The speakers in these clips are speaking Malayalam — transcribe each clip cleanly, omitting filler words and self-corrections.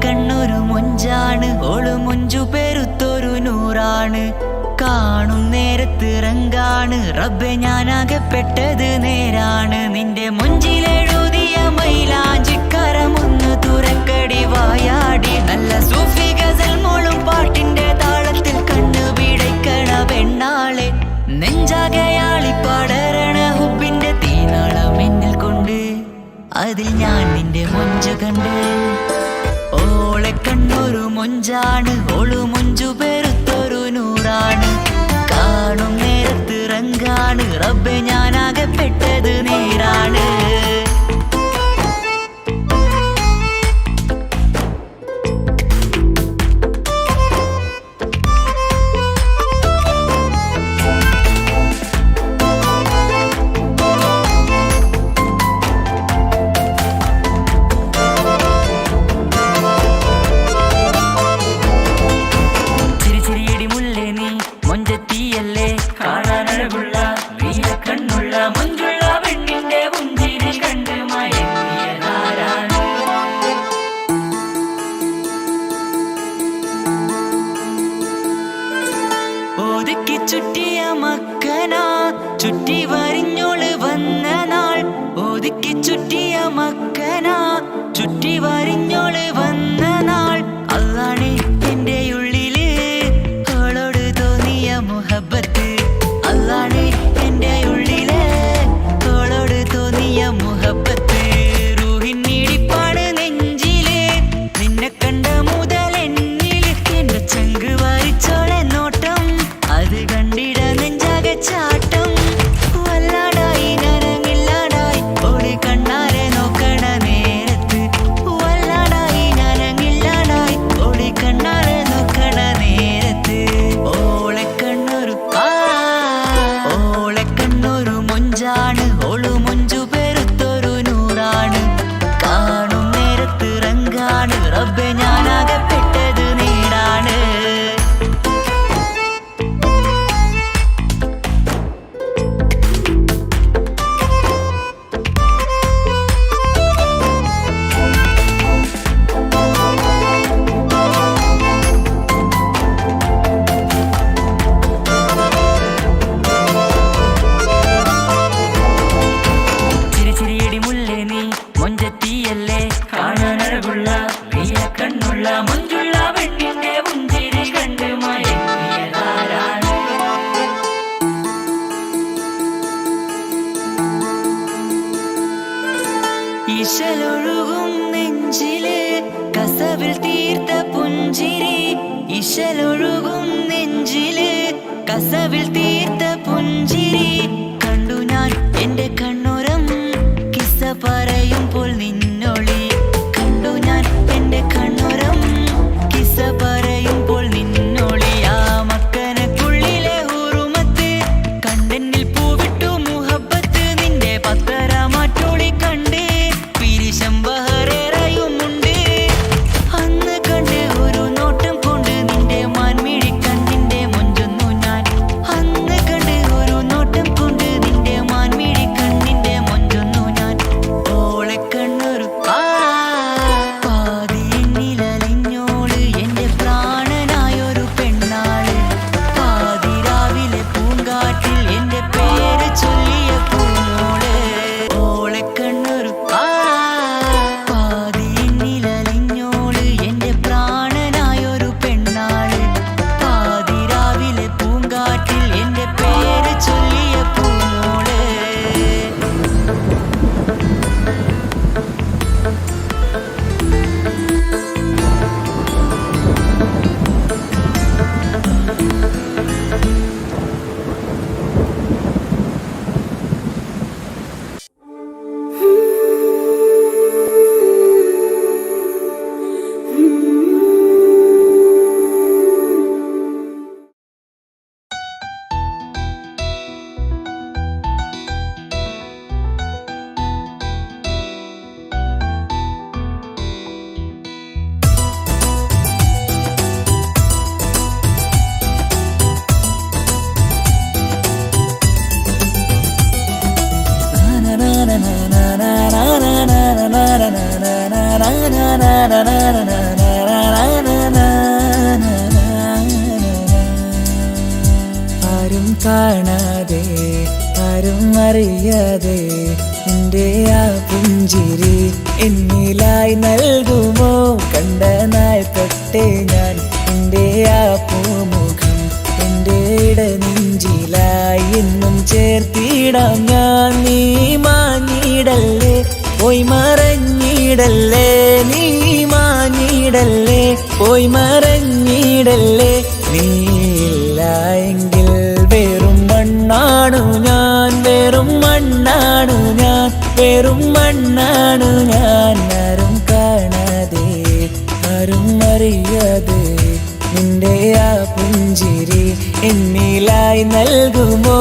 കണ്ണൊരു മൊഞ്ചാണ്, ഓള് മൊഞ്ചു പെരുത്തൊരു നൂറാണ്. കാണും നേരത്ത് റങ്കാണ്, റബ്ബെ ഞാനാകപ്പെട്ടത് നേരാണ്. നിന്റെ മൊഞ്ചിലെഴുതിയ മൈലാഞ്ചിക്കരമൊന്ന് തുറക്കടി വായാടി. നല്ല സൂഫി ഗസൽ മോളും പാട്ടിന്റെ താളത്തിൽ കണ്ണു പിടയ്ക്കണ പെണ്ണാളെ. നെഞ്ചാകയാളി പടരണ ഹുബിന്റെ തീനാളം എന്നിൽ കൊണ്ട്, അതിൽ ഞാൻ നിന്റെ മൊഞ്ചു കണ്ട്. ഓളെ കണ്ണൊരു മൊഞ്ചാണ്, ഓളു മൊഞ്ചു പെരുത്തൊരു നൂറാണ്. കാണും നേരത്ത് റങ്കാണ്, റബ്ബെ ഞാനാകപ്പെട്ടത് നേരാണ്. ഒതുക്കി ചുറ്റിയ മക്കനാ, ചുറ്റി വരിഞ്ഞോള് വന്ന നാൾ. ഒതുക്കി ചുറ്റിയ മക്കനാ, ചുറ്റി വരിഞ്ഞോള് വന്ന നാൾ. അതാണ് എന്റെ ഉള്ളില് അവളോട് തോന്നിയ മുഹബത്ത്. അതാണ് എന്റെ ഉള്ളില് അവളോട് തോന്നിയ മുഹബത്ത്. റൂഹിന്നിടിപ്പാണ് നെഞ്ചില്, നിന്നെ കണ്ട മുതൽ എന്നില്. എന്റെ ചങ്ക് വാരിച്ചോളെ നോട്ടം, അത് കണ്ടിട നെഞ്ചാകെ ചാട്ടം. വല്ലാടായി ഞാനങ്ങില്ലാടായി ഓടി കണ്ണാരെ നോക്കണ നേരത്ത്. വല്ലാടായി ഞാനങ്ങില്ലാടായി ഓടി കണ്ണാരെ നോക്കണ നേരത്ത്. ഓളെ കണ്ണൊരു മൊഞ്ചാണ്, ഓളു മൊഞ്ചു പെരുത്തൊരു നൂറാണ്. കാണും നേരത്ത് റങ്കാണ്, റബ്ബെ ഞാനാകപ്പെട്ടത് നേരാണ്. മൊഞ്ചത്തിയല്ലേ കാണാനഴകുള്ള നീല കണ്ണുള്ള മൊഞ്ചുള്ള പെണ്ണിന്റെ പുഞ്ചിരി കണ്ട് മയങ്ങിയതാരാണ്. ഇശലൊഴുകും നെഞ്ചില് കസവിൽ തീർത്ത പുഞ്ചിരി. ഇശലൊഴുകും നെഞ്ചില് കസവിൽ തീർത്ത പുഞ്ചിരി. കണ്ടു ഞാൻ എന്റെ കണ്ണുരം കിസ്സ പറയുമ്പോൾ നിന്നൊളി. കണ്ടു ഞാൻ എന്റെ കണ്ണുരം കിസ്സ പറയുമ്പോൾ നിന്നൊളി. ആ മക്കനക്കുള്ളിലെ ഹുറുമത്ത് കണ്ടെന്നിൽ പൂവിട്ടു മുഹബത്ത്. നിന്റെ പത്തര മാറ്റോളി കണ്ട് പിരിശം ബഹറേറയുമുണ്ട്. അന്ന് കണ്ട് ഒരു നോട്ടം കൊണ്ട് നിന്റെ മാൻമിഴി കണ്ണിന്റെ മൊഞ്ചൊന്നു ഞാൻ. അന്ന് കണ്ട് ഒരു നോട്ടം കൊണ്ട് നിന്റെ മാൻമിഴി കണ്ണിന്റെ ആരും കാണാതെ ആരും അറിയാതെ നിന്റെ ആ പുഞ്ചിരി എന്നിലായി നൽകുമോ? കണ്ട നാൾ തൊട്ടേ ഞാൻ നിന്റെ ആ പൂമുഖം എൻ്റെ ഇടനെഞ്ചിലായി എന്നും ചേർത്തിടാം ഞാൻ. നീ മാഞ്ഞിടല്ലേ, പോയി മറഞ്ഞിടല്ലേ, നീ മാഞ്ഞിടല്ലേ, പോയി മറഞ്ഞിടല്ലേ. നീയില്ല എങ്കിൽ വെറും മണ്ണാണു ഞാൻ, വെറും മണ്ണാണു ഞാൻ, വെറും മണ്ണാണു ഞാൻ. ആരും കാണാതെ ആരും അറിയാതെ നിന്റെ ആ പുഞ്ചിരി എന്നിലായി നൽകുമോ?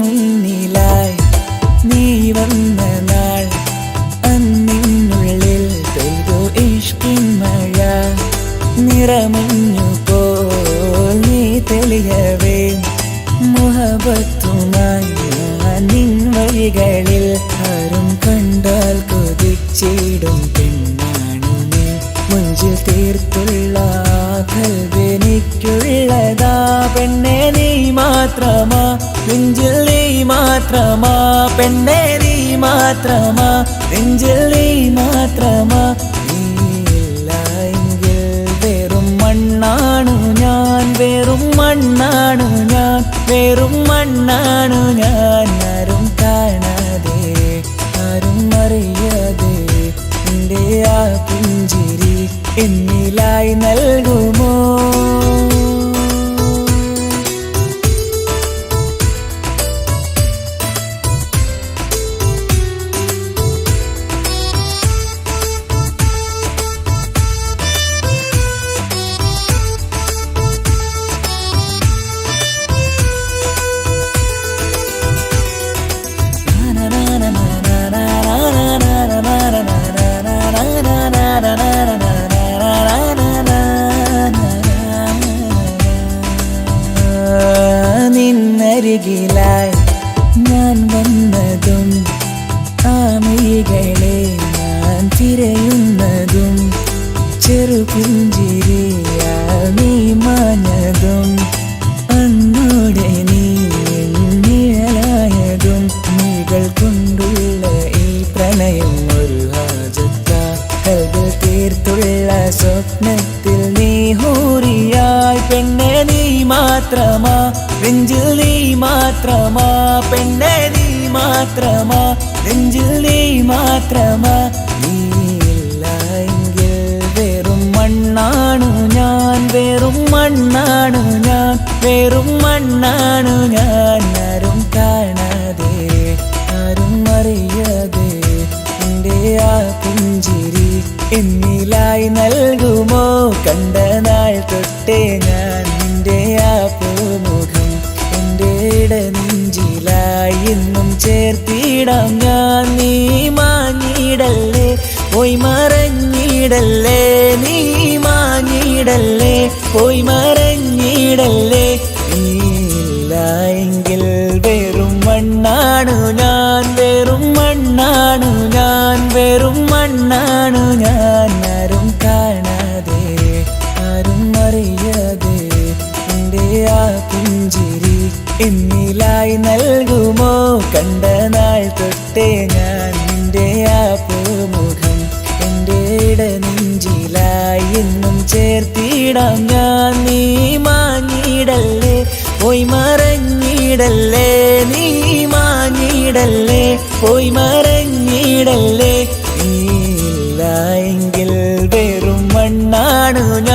മുന്നിലായി നീ വന്ന നാൾ അന്നിനുള്ളിൽ പെയ്തു ഇഷ്കിൻ മഴ. നിറമഞ്ഞു പോൽ നീ തെളിയവേ മുഹബത്തുമായി ഞാൻ നിൻ വഴികളിൽ. ആരും കണ്ടാൽ കൊതിച്ചിടും പെണ്ണാണു നീ, മുഞ്ചിൽ തീർത്തുള്ള കൽവെനിക്കുള്ളതാ. പെണ്ണെ നീ മാത്രമാ, നെഞ്ചിൽ നീ മാത്രമാ, പെണ്ണെ നീ മാത്രമാ, നെഞ്ചിൽ നീ മാത്രമാ. നീയില്ല എങ്കിൽ വെറും മണ്ണാണു ഞാൻ, വെറും മണ്ണാണു ഞാൻ, വെറും മണ്ണാണു ഞാൻ. ആരും കാണാതെ ആരും അറിയാതെ നിന്റെ ആ പുഞ്ചിരി എന്നിലായി നൽകുമോ? നിന്നരികിലായി ഞാൻ വന്നതും ആമികളെ ഞാൻ തിരയുന്നതും ചെറുപുഞ്ചിരിയാൽ നീ മാഞ്ഞതും അന്നോടെ നീ നിഴലായതും. നീകൾ കൊണ്ടുള്ള ഈ പ്രണയം ഒരു ഹാജത്ത, കൽബിൽ തീർത്തുള്ള സ്വപ്നത്തിൽ നീ ഹൂറിയായി. പെണ്ണെ നീ മാത്രമാ, നെഞ്ചിൽ നീ മാത്രമാ, പെണ്ണെ നീ മാത്രമാ, നെഞ്ചിൽ നീ മാത്രമാ. നീയില്ല എങ്കിൽ വെറും മണ്ണാണു ഞാൻ, വെറും മണ്ണാണു ഞാൻ, വെറും മണ്ണാണു ഞാൻ. ആരും കാണാതെ ആരും അറിയാതെ നിന്റെ ആ പുഞ്ചിരി എന്നിലായി നൽകുമോ? കണ്ട നാൾ തൊട്ടേ ഞാൻ നിന്റെ ആ പൂമുഖം എൻ്റെ ഇടനെഞ്ചിലായി എന്നും ചേർത്തിടാം ഞാൻ. നീ മാഞ്ഞിടല്ലേ, പോയി മറഞ്ഞിടല്ലേ, നീ മാഞ്ഞിടല്ലേ, പോയി മറഞ്ഞിടല്ലേ. നീയില്ല എങ്കിൽ വെറും മണ്ണാണു ഞാൻ, വെറും മണ്ണാണു ഞാൻ, വെറും മണ്ണാണു ഞാൻ. ആരും കാണാതെ ആരും അറിയാതെ നിന്റെ ആ പുഞ്ചിരി എന്നിലായി നൽകുമോ? കണ്ട നാൾ തൊട്ടേ ഞാൻ നിന്റെ ആ പൂമുഖം എൻ്റെ ഇടനെഞ്ചിലായി എന്നും ചേർത്തിടാം ഞാൻ. നീ മാഞ്ഞിടല്ലേ, പോയി മറഞ്ഞിടല്ലേ, നീ മാഞ്ഞിടല്ലേ, പോയി മറഞ്ഞിടല്ലേ. നീയില്ല എങ്കിൽ വെറും മണ്ണാണു ഞാൻ.